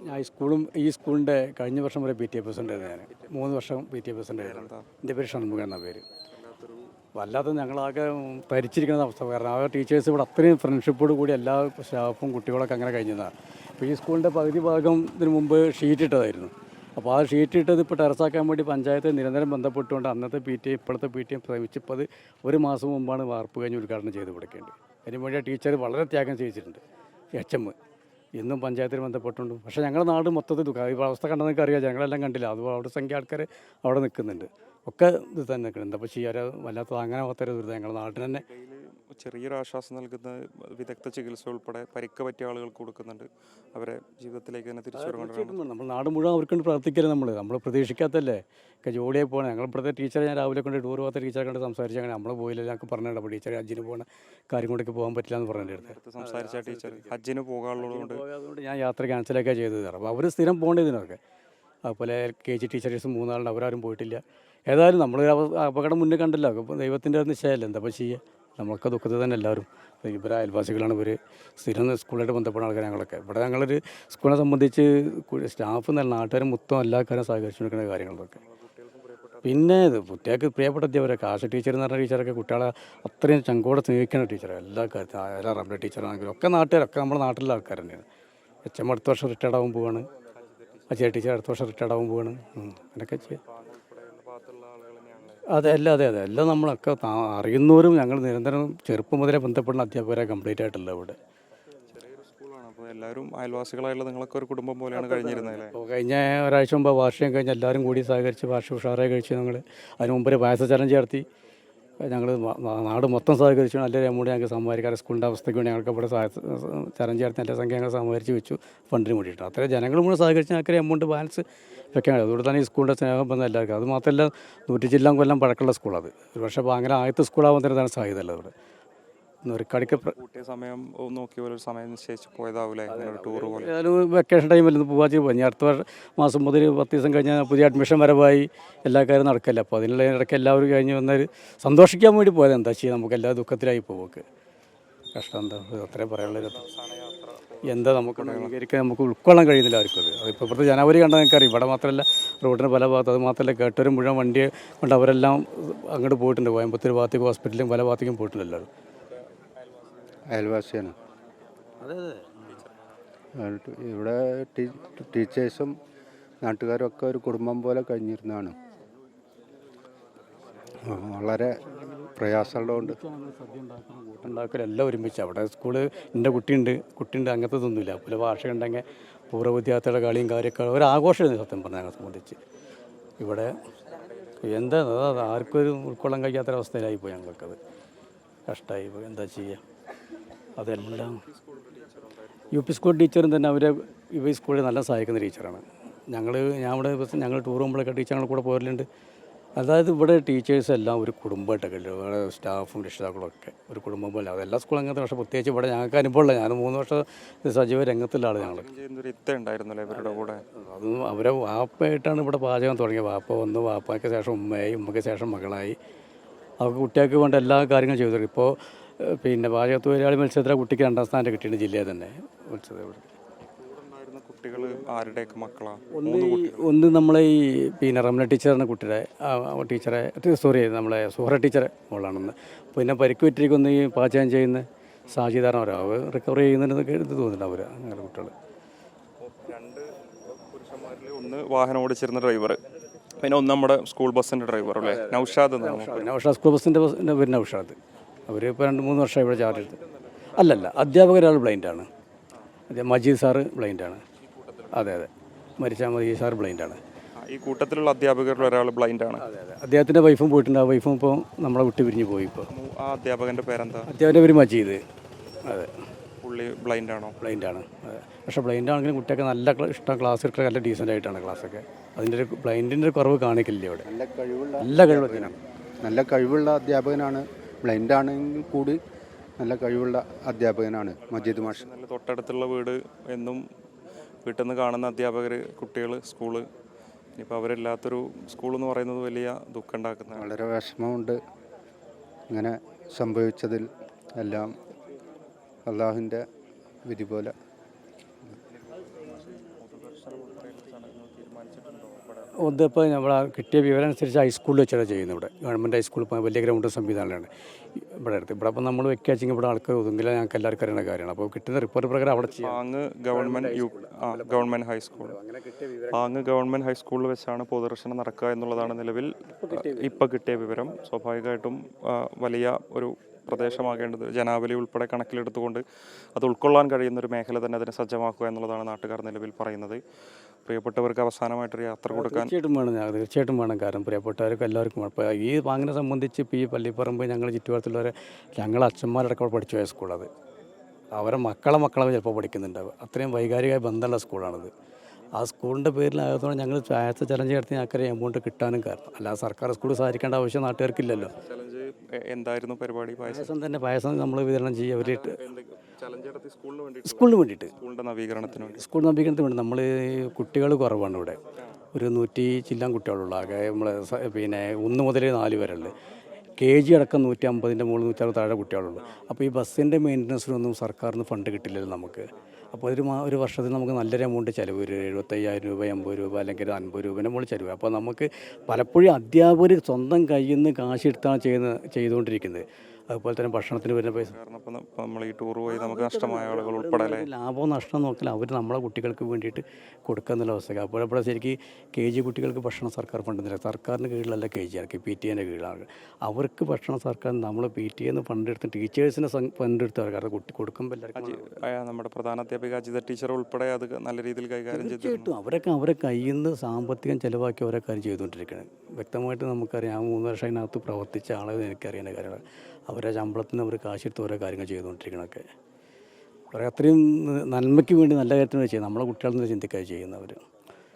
ഞാൻ ഈ സ്കൂളിൻ്റെ കഴിഞ്ഞ വർഷം വരെ PTA പ്രസിഡൻ്റ് ആയിരുന്നു. ഞാൻ 3 വർഷം PTA പ്രസിഡൻ്റ് ആയിരുന്നു. എൻ്റെ പേര് ഷൺമുഖൻ എന്ന പേര്. വല്ലാത്ത ഞങ്ങളാകെ ഭരിച്ചിരിക്കുന്ന അവസ്ഥ. കാരണം ആ ടീച്ചേഴ്സ് ഇവിടെ അത്രയും ഫ്രണ്ട്ഷിപ്പോട് കൂടി എല്ലാ സ്റ്റാഫും കുട്ടികളൊക്കെ അങ്ങനെ കഴിഞ്ഞതാണ്. അപ്പോൾ ഈ സ്കൂളിൻ്റെ പകുതി ഭാഗം ഇതിനു മുമ്പ് ഷീറ്റ് ഇട്ടതായിരുന്നു. അപ്പോൾ ആ ഷീറ്റ് ഇട്ടത് ഇപ്പോൾ ടെറസാക്കാൻ വേണ്ടി പഞ്ചായത്ത് നിരന്തരം ബന്ധപ്പെട്ടുകൊണ്ട് അന്നത്തെ PTA ഇപ്പോഴത്തെ PTA ശ്രമിച്ചപ്പോൾ അത് 1 മാസം മുമ്പാണ് വാർപ്പ് കഴിഞ്ഞ് ഉദ്ഘാടനം ചെയ്ത് കൊടുക്കേണ്ടത്. അതിന് വേണ്ടി ടീച്ചർ വളരെ ത്യാഗം ചെയ്തിട്ടുണ്ട്. HM എന്നും പഞ്ചായത്തിൽ ബന്ധപ്പെട്ടുണ്ട്. പക്ഷേ ഞങ്ങളുടെ നാട് മൊത്തത്തിൽ ഈ അവസ്ഥ കണ്ടാൽ നിങ്ങൾക്ക് അറിയാം. ഞങ്ങളെല്ലാം കണ്ടില്ല. അതുപോലെ അവിടെ സംഖ്യ ആൾക്കാർ അവിടെ നിൽക്കുന്നുണ്ട്. ഒക്കെ ഇത് തന്നെ നിൽക്കുന്നുണ്ട്. അപ്പോൾ ചെയ്യാറ് വല്ലാത്ത അങ്ങനെ പോകാത്തൊരു ദുരിതം ഞങ്ങളുടെ നാട്ടിൽ തന്നെ. ചെറിയൊരു ആശ്വാസം നൽകുന്ന വിദഗ്ധ ചികിത്സ ഉൾപ്പെടെ പരിക്ക് പറ്റിയ ആളുകൾക്ക് കൊടുക്കുന്നുണ്ട്. അവരെ ജീവിതത്തിലേക്ക് തന്നെ തിരിച്ചു വരണം. നമ്മൾ നാട് മുഴുവൻ അവർക്കൊണ്ട് പ്രാർത്ഥിക്കരുത്. നമ്മൾ പ്രതീക്ഷിക്കാത്തല്ലേ ഒക്കെ ജോലിയായി പോകണം. ഞങ്ങൾ ഇപ്പോഴത്തെ ടീച്ചറെ ഞാൻ രാവിലെ കൊണ്ട് ടൂർ പോകാത്ത ടീച്ചറെ കണ്ട് സംസാരിച്ച് അങ്ങനെ നമ്മൾ പോയില്ല. ഞങ്ങൾക്ക് പറഞ്ഞിട്ടുണ്ട് അപ്പോൾ ടീച്ചറെ ഹജ്ജിന് പോകുന്ന കാര്യം കൊണ്ടൊക്കെ പോകാൻ പറ്റില്ല എന്ന് പറഞ്ഞിട്ട് സംസാരിച്ച ടീച്ചർ ഹജ്ജിന് പോകാനുള്ളതുകൊണ്ട് ഞാൻ യാത്ര ക്യാൻസലൊക്കെ ചെയ്തത്. അപ്പോൾ അവർ സ്ഥിരം പോകേണ്ടതിനൊക്കെ അതുപോലെ KG ടീച്ചേഴ്സ് 3 ആളുണ്ട്. അവരാരും പോയിട്ടില്ല. ഏതായാലും നമ്മൾ അപകടം മുന്നേ കണ്ടല്ലോ. അപ്പോൾ ദൈവത്തിൻ്റെ നിശ്ചയമല്ല. എന്താ ഇപ്പോൾ ചെയ്യുക. നമ്മളൊക്കെ ദുഃഖത്തിൽ തന്നെ എല്ലാവരും. ഇവരെ അയൽവാസികളാണ്. ഇവർ സ്ഥിരം സ്കൂളായിട്ട് ബന്ധപ്പെടുന്ന ആൾക്കാർ. ഞങ്ങളൊക്കെ ഇവിടെ ഞങ്ങളൊരു സ്കൂളിനെ സംബന്ധിച്ച് സ്റ്റാഫ് എന്നല്ല നാട്ടുകാർ മൊത്തം എല്ലാ കാര്യം സഹകരിച്ചു കൊടുക്കുന്ന കാര്യങ്ങളൊക്കെ. പിന്നെ ഇത് കുട്ടികൾക്ക് പ്രിയപ്പെട്ട അധ്യാപകരൊക്കെ ആശ ടീച്ചർ എന്ന് പറഞ്ഞ ടീച്ചറൊക്കെ കുട്ടികളെ അത്രയും ചങ്കോടെ സ്നേഹിക്കുന്ന ടീച്ചർ. എല്ലാ കാര്യത്തിലും റബ്ബർ ടീച്ചറാണെങ്കിലും ഒക്കെ നാട്ടുകാരൊക്കെ നമ്മുടെ നാട്ടിലെ ആൾക്കാർ തന്നെയാണ്. HM അടുത്ത വർഷം റിട്ടയർഡ് ആകാൻ പോവാണ്. അജയ ടീച്ചർ അടുത്ത വർഷം റിട്ടയർഡ് ആകാൻ പോവാണ്. അങ്ങനെയൊക്കെ ചെയ്യാം. അതെ എല്ലാം നമ്മളൊക്കെ അറിയുന്നവരും ഞങ്ങൾ നിരന്തരം ചെറുപ്പം മുതലേ ബന്ധപ്പെടുന്ന അധ്യാപകരെ കംപ്ലീറ്റ് ആയിട്ടല്ല ഇവിടെ. എല്ലാവരും അയൽവാസികളായുള്ള നിങ്ങളൊക്കെ ഒരു കുടുംബം പോലെയാണ് കഴിഞ്ഞിരുന്നത്. കഴിഞ്ഞ ഒരാഴ്ച മുമ്പ് വാർഷികം കഴിഞ്ഞ് എല്ലാവരും കൂടി സഹകരിച്ച് വാർഷിക ഉഷാറായി കഴിച്ച് ഞങ്ങൾ അതിന് മുമ്പ് പായസ ചലഞ്ച് നടത്തി. ഞങ്ങൾ നാട് മൊത്തം സഹകരിച്ചു. നല്ലൊരു എമൗണ്ട് ഞങ്ങൾക്ക് സമാഹരിക്കാറ് സ്കൂളിൻ്റെ അവസ്ഥയ്ക്ക് വേണ്ടി ഞങ്ങൾക്ക് ഇവിടെ ചലഞ്ച് നടത്തി നല്ല സംഖ്യ ഞങ്ങൾ സമാഹരിച്ച് വെച്ചു ഫണ്ടിന് വേണ്ടിയിട്ട്. അത്രയും ജനങ്ങൾ മുഴുവൻ സഹകരിച്ച് ഞങ്ങൾക്ക് എമൗണ്ട് ബാലൻസ് വെക്കാൻ. അതുകൊണ്ട് തന്നെ ഈ സ്കൂളിൻ്റെ സ്നേഹം വന്ന എല്ലാവർക്കും. അത് മാത്രമല്ല 100 ജില്ലാ കൊല്ലം പഴക്കമുള്ള സ്കൂളത്. ഒരു പക്ഷേ അപ്പോൾ അങ്ങനെ ആദ്യത്തെ സ്കൂളാവാൻ തരുന്നതാണ് സാധ്യത ഉള്ളത്. ഇവിടെ നുരക്കടിക്ക് സമയം നോക്കി ഒരു സമയം നിശ്ചയിച്ച് പോയതാവൂലേ ടൂർ പോലെ. ഏതായാലും വെക്കേഷൻ ടൈമിൽ പോകാൻ പോയി. അടുത്ത മാസം മുതൽ 10 ദിവസം കഴിഞ്ഞാൽ പുതിയ അഡ്മിഷൻ വരവായി എല്ലാ കാര്യം നടക്കില്ല. അപ്പോൾ അതിനുള്ള ഇടയ്ക്ക് എല്ലാവരും കഴിഞ്ഞ് വന്നൊരു സന്തോഷിക്കാൻ വേണ്ടി പോയത്. എന്താ ചെയ്യുക. നമുക്ക് എല്ലാ ദുഃഖത്തിലായി പോവൊക്കെ കഷ്ടം. എന്താ അത്രയും പറയാനുള്ളത്. എന്താ നമുക്ക് അംഗീകരിക്കാൻ നമുക്ക് ഉൾക്കൊള്ളാൻ കഴിയുന്നില്ല ആർക്കും. അതിപ്പോൾ ഇപ്പോഴത്തെ ജനുവരി കണ്ടാൽ നിങ്ങൾക്കറിയാം. ഇവിടെ മാത്രമല്ല റോഡിന് പല ഭാഗത്ത്. അത് മാത്രമല്ല കേട്ടവരും മുഴുവൻ വണ്ടി കൊണ്ട് അവരെല്ലാം അങ്ങോട്ട് പോയിട്ടുണ്ട്. കോയമ്പത്തൂർ ഭാഗത്തേക്ക് ഹോസ്പിറ്റലും പല ഭാഗത്തേക്കും പോയിട്ടുണ്ട് എല്ലാവരും. അയൽവാസിയാണ്. ഇവിടെ ടീച്ചേഴ്സും നാട്ടുകാരും ഒക്കെ ഒരു കുടുംബം പോലെ കഴിഞ്ഞിരുന്നതാണ്. വളരെ പ്രയാസമുള്ളതുകൊണ്ട് ഉണ്ടാക്കലെല്ലാം ഒരുമിച്ച് അവിടെ സ്കൂള് എൻ്റെ കുട്ടിയുണ്ട് അങ്ങനത്തെ ഒന്നുമില്ല. അതുപോലെ ഭാഷ ഉണ്ടെങ്കിൽ പൂർവ്വ വിദ്യാർത്ഥികളുടെ കളിയും കാര്യമൊക്കെ ഒരാഘോഷമായിരുന്നു സത്യം പറഞ്ഞാൽ ഞങ്ങളെ സംബന്ധിച്ച്. ഇവിടെ എന്താ ആർക്കും ഒരു ഉൾക്കൊള്ളാൻ കഴിയാത്തൊരവസ്ഥയിലായിപ്പോയി. ഞങ്ങൾക്കത് കഷ്ടമായി പോയി. എന്താ ചെയ്യുക. അതെല്ലാം UP സ്കൂൾ ടീച്ചറും തന്നെ അവരെ ഈ സ്കൂളിൽ നല്ല സഹായിക്കുന്ന ടീച്ചറാണ്. ഞാൻ ഇവിടെ ഞങ്ങൾ ടൂർ പോകുമ്പോഴൊക്കെ ടീച്ചർ ഞങ്ങളുടെ കൂടെ പോരലുണ്ട്. അതായത് ഇവിടെ ടീച്ചേഴ്സ് എല്ലാം ഒരു കുടുംബമായിട്ടൊക്കെ ഉള്ളു. ഇവിടെ സ്റ്റാഫും രക്ഷിതാക്കളൊക്കെ ഒരു കുടുംബം പോലെ. അതെല്ലാ സ്കൂളും അങ്ങനത്തെ. പക്ഷേ പ്രത്യേകിച്ച് ഇവിടെ ഞങ്ങൾക്ക് അനുഭവമില്ല. ഞാൻ 3 വർഷം സജീവ രംഗത്തുള്ള ആൾ. ഞങ്ങൾ അതും അവരെ വാപ്പയായിട്ടാണ് ഇവിടെ പാചകം തുടങ്ങിയത്. വാപ്പ വന്നു, വാപ്പയ്ക്ക് ശേഷം ഉമ്മയായി, ഉമ്മയ്ക്ക് ശേഷം മകളായി. അവർക്ക് കുട്ടികൾക്ക് വേണ്ട എല്ലാ കാര്യങ്ങളും ചെയ്തു. ഇപ്പോൾ പിന്നെ പാചകത്തൊഴിലാളി മത്സരത്തിലെ കുട്ടിക്ക് 2ാം സ്ഥാനം കിട്ടിയിട്ടുണ്ട് ജില്ലയിൽ തന്നെ മത്സരം. കുട്ടികൾ ആരുടെയൊക്കെ മക്കളാണ്? ഒന്ന് നമ്മളെ ഈ പിന്നെ റംല ടീച്ചറിൻ്റെ ടീച്ചറെ നമ്മളെ സുഹറ ടീച്ചറെ മോളാണെന്ന്. പിന്നെ പരിക്ക് പറ്റിയിരിക്കുന്ന ഈ പാചകം ചെയ്യുന്ന സാജിധാരണ അവർ റിക്കവർ ചെയ്യുന്നതെന്നൊക്കെ ഇത് തോന്നുന്നുണ്ട്. അവർ അങ്ങനെ കുട്ടികൾ. 2 പുരുഷന്മാരിൽ ഒന്ന് വാഹനം ഓടിച്ചിരുന്ന ഡ്രൈവർ, പിന്നെ ഒന്ന് നമ്മുടെ സ്കൂൾ ബസ്സിൻ്റെ ഡ്രൈവർ അല്ലേ, നൗഷാദ്. സ്കൂൾ ബസ്സിൻ്റെ പേര് നൗഷാദ്. അവർ ഇപ്പോൾ 2-3 വർഷമായി ഇവിടെ ചാർജ് എടുത്ത്. അല്ലല്ല, അധ്യാപകരാൾ ബ്ലൈൻഡാണ്. മജീദ് സാറ് ബ്ലൈൻഡാണ്. അതെ മരിച്ച മജീദ് സാറ് ബ്ലൈൻഡാണ്. ഈ കൂട്ടത്തിലുള്ള അധ്യാപകരിൽ ഒരാൾ ബ്ലൈൻഡാണ്. അതെ അദ്ദേഹത്തിൻ്റെ വൈഫും പോയിട്ടുണ്ട്. ആ വൈഫും ഇപ്പോൾ നമ്മളെ വിട്ട് പിരിഞ്ഞ് പോയി. ഇപ്പോൾ ആ അധ്യാപകൻ്റെ പേരെന്താ? അധ്യാപകൻ്റെ പേര് മജീദ്. അതെ. പുള്ളി ബ്ലൈൻഡാണോ? ബ്ലൈൻഡാണ്. അതെ. പക്ഷേ ബ്ലൈൻഡാണെങ്കിലും കുട്ടിയൊക്കെ നല്ല ഇഷ്ടം ക്ലാസ് എടുക്കുക. നല്ല ഡീസൻ്റ് ആയിട്ടാണ് ക്ലാസ്സൊക്കെ. അതിൻ്റെ ഒരു ബ്ലൈൻഡിൻ്റെ ഒരു കുറവ് കാണിക്കില്ല ഇവിടെ. നല്ല കഴിവുള്ള അധ്യാപകനാണ്. ബ്ലൈൻഡാണെങ്കിൽ കൂടി നല്ല കഴിവുള്ള അധ്യാപകനാണ് മജീദ് മാഷ്. നല്ല തൊട്ടടുത്തുള്ള വീട്, എന്നും വീട്ടിൽ നിന്ന് കാണുന്ന അധ്യാപകർ, കുട്ടികൾ, സ്കൂള്. ഇനിയിപ്പോൾ അവരില്ലാത്തൊരു സ്കൂളെന്ന് പറയുന്നത് വലിയ ദുഃഖം ഉണ്ടാക്കുന്ന. വളരെ വിഷമമുണ്ട് ഇങ്ങനെ സംഭവിച്ചതിൽ. എല്ലാം അള്ളാഹുവിൻ്റെ വിധി പോലെ. ഇതിപ്പോൾ നമ്മൾ കിട്ടിയ വിവരം അനുസരിച്ച് ഹൈസ്കൂളിൽ വെച്ചാണ് ചെയ്യുന്നത്. ഇവിടെ ഗവൺമെൻറ് ഹൈസ്കൂളിൽ ഇപ്പോൾ വലിയ ഗ്രൗണ്ട് സംവിധാനമാണ് ഇവിടെ അടുത്ത്. ഇവിടെ അപ്പോൾ നമ്മൾ വെക്കാച്ചെങ്കിൽ ഇവിടെ ആൾക്ക് ഒതുങ്ങില്ല, ഞങ്ങൾക്ക് എല്ലാവർക്കും അറിയുന്ന കാര്യമാണ്. അപ്പോൾ കിട്ടുന്ന റിപ്പോർട്ട് പ്രകാരം അവിടെ ചെയ്യാം. പാങ്ങ് ഗവൺമെൻറ് ഹൈസ്കൂൾ പാങ്ങ് ഗവൺമെൻറ് ഹൈസ്കൂളിൽ വെച്ചാണ് പൊതുദർശനം നടക്കുക എന്നുള്ളതാണ് നിലവിൽ ഇപ്പോൾ കിട്ടിയ വിവരം. സ്വാഭാവികമായിട്ടും വലിയ ഒരു പ്രദേശമാകേണ്ടത് ജനാവലി ഉൾപ്പെടെ കണക്കിലെടുത്തുകൊണ്ട് അത് ഉൾക്കൊള്ളാൻ കഴിയുന്ന ഒരു മേഖല തന്നെ അതിനെ സജ്ജമാക്കുക എന്നുള്ളതാണ് നാട്ടുകാർ നിലവിൽ പറയുന്നത്. പ്രിയപ്പെട്ടവർക്ക് അവസാനമായിട്ടൊരു യാത്ര കൊടുക്കാൻ തീർച്ചയായിട്ടും വേണം. കാരണം പ്രിയപ്പെട്ടവർക്ക് എല്ലാവർക്കും വേണം. ഇപ്പോൾ ഈ പാങ്ങിനെ സംബന്ധിച്ച് ഇപ്പോൾ ഈ പള്ളിപ്പറമ്പ് ഞങ്ങൾ ചുറ്റുപാടത്തുള്ളവരെ ഞങ്ങളെ അച്ഛന്മാരടക്കം പഠിച്ചു പോയ സ്കൂളത്. അവരെ മക്കളെ ചിലപ്പോൾ പഠിക്കുന്നുണ്ടാവും. അത്രയും വൈകാരികമായ ബന്ധമുള്ള സ്കൂളാണത്. ആ സ്കൂളിൻ്റെ പേരിലായതുകൊണ്ട് ഞങ്ങൾ ചായത്തെ ചലഞ്ച് നടത്തി ഞങ്ങൾക്ക് എമൗണ്ട് കിട്ടാനും കാരണം. അല്ലാതെ സർക്കാർ സ്കൂൾ സഹായിക്കേണ്ട ആവശ്യം നാട്ടുകാർക്കില്ലല്ലോ. എന്തായിരുന്നു പരിപാടി? പായസം നമ്മൾ വിതരണം ചെയ്യുക. അവരിട്ട് സ്കൂളിന് വേണ്ടിയിട്ട് സ്കൂളിൻ്റെ നവീകരണത്തിന് വേണ്ടി നമ്മൾ കുട്ടികൾ കുറവാണ് ഇവിടെ. ഒരു 100 ചില്ലാൻ കുട്ടികളുള്ളൂ ആകെ. നമ്മൾ പിന്നെ 1 മുതൽ 4 വരെ ഉള്ളത്. KG അടക്കം 150ൻ്റെ മുകളിൽ 160 താഴെ കുട്ടികളുള്ളൂ. അപ്പോൾ ഈ ബസ്സിൻ്റെ മെയിൻ്റനൻസിനൊന്നും സർക്കാരിന് ഫണ്ട് കിട്ടില്ലല്ലോ നമുക്ക്. അപ്പോൾ ഒരു വർഷത്തിൽ നമുക്ക് നല്ലൊരു എമൗണ്ട് ചിലവ്, ഒരു 75,000 രൂപ, 80 രൂപ, അല്ലെങ്കിൽ 50 രൂപേൻ്റെ മുകളിൽ ചിലവ്. അപ്പോൾ നമുക്ക് പലപ്പോഴും അധ്യാപകർ സ്വന്തം കയ്യിൽ നിന്ന് കാശെടുത്താണ് ചെയ്തുകൊണ്ടിരിക്കുന്നത്. അതുപോലെ തന്നെ ഭക്ഷണത്തിന് വരുന്ന പൈസ നമ്മൾ ഈ ടൂർ പോയി നമുക്ക് നഷ്ടമായ ആളുകൾ ഉൾപ്പെടെ ലാഭവും നഷ്ടം നോക്കില്ല, അവർ നമ്മളെ കുട്ടികൾക്ക് വേണ്ടിയിട്ട് കൊടുക്കുക എന്നുള്ള അവസ്ഥയ്ക്ക്. അപ്പോഴപ്പോഴും ശരിക്കും KG കുട്ടികൾക്ക് ഭക്ഷണം സർക്കാർ ഫണ്ട് തരില്ല. സർക്കാരിൻ്റെ കീഴിലല്ല KG ആർക്ക്, PTA കീഴിലാണ്. അവർക്ക് ഭക്ഷണം സർക്കാർ നമ്മൾ PTA ഫണ്ട് എടുത്ത് ടീച്ചേഴ്സിന് ഫണ്ട് എടുത്ത് അവർക്ക് കുട്ടി കൊടുക്കുമ്പോൾ എല്ലാവർക്കും നമ്മുടെ പ്രധാന അധ്യാപിക അജിത ടീച്ചർ ഉൾപ്പെടെ അത് നല്ല രീതിയിൽ കൈകാര്യം ചെയ്തിട്ടും അവരെ കയ്യിൽ നിന്ന് സാമ്പത്തികം ചിലവാക്കി ഓരോ കാര്യം ചെയ്തുകൊണ്ടിരിക്കുകയാണ്. വ്യക്തമായിട്ട് നമുക്കറിയാം. 3 വർഷം അതിനകത്ത് പ്രവർത്തിച്ച ആളുകൾ എനിക്കറിയുന്ന കാര്യങ്ങൾ. അവരെ ശമ്പളത്തിന് അവർ കാശെടുത്ത് ഓരോ കാര്യങ്ങൾ ചെയ്തുകൊണ്ടിരിക്കണമൊക്കെ കുറേ അത്രയും നന്മയ്ക്ക് വേണ്ടി നല്ല കാര്യത്തിന് ചെയ്യുന്നത്. നമ്മളെ കുട്ടികളിൽ നിന്ന് ചിന്തിക്കാതെ ചെയ്യുന്നവർ.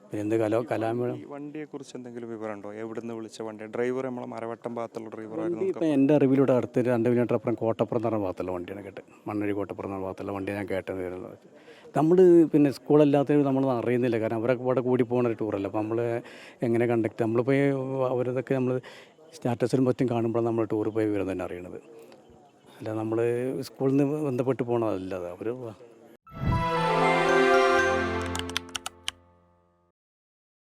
പിന്നെ എന്ത് കലാമേള വണ്ടിയെക്കുറിച്ച് എന്തെങ്കിലും വിവരമുണ്ടോ? എവിടുന്ന് വിളിച്ച വണ്ടി? ഡ്രൈവർ നമ്മളെ മരവട്ടം ഭാഗത്തുള്ള ഡ്രൈവറായിരുന്നു. ഇപ്പോൾ എൻ്റെ അറിവിലൂടെ അടുത്ത് 2 കിലോമീറ്റർ അപ്പുറം കോട്ടപ്പുറം എന്ന് പറഞ്ഞ ഭാഗത്തുള്ള വണ്ടിയാണ് കേട്ടത്. മണ്ണഴി കോട്ടപ്പുറം എന്ന ഭാഗത്തുള്ള വണ്ടിയാണ് ഞാൻ കേട്ടത്. നമ്മൾ പിന്നെ സ്കൂളല്ലാത്തവർ നമ്മൾ അറിയുന്നില്ല. കാരണം അവരൊക്കെ ഇവിടെ കൂടി പോകുന്ന ഒരു ടൂറല്ല. അപ്പോൾ നമ്മൾ എങ്ങനെ കണ്ടക്ട് നമ്മളിപ്പോൾ അവരതൊക്കെ നമ്മൾ സ്റ്റാറ്റസിലും മറ്റും കാണുമ്പോഴാണ് നമ്മൾ ടൂർ പോയി വിവരം തന്നെ അറിയണത്. അല്ല നമ്മൾ സ്കൂളിൽ നിന്ന് ബന്ധപ്പെട്ട് പോകണതല്ല. അവർ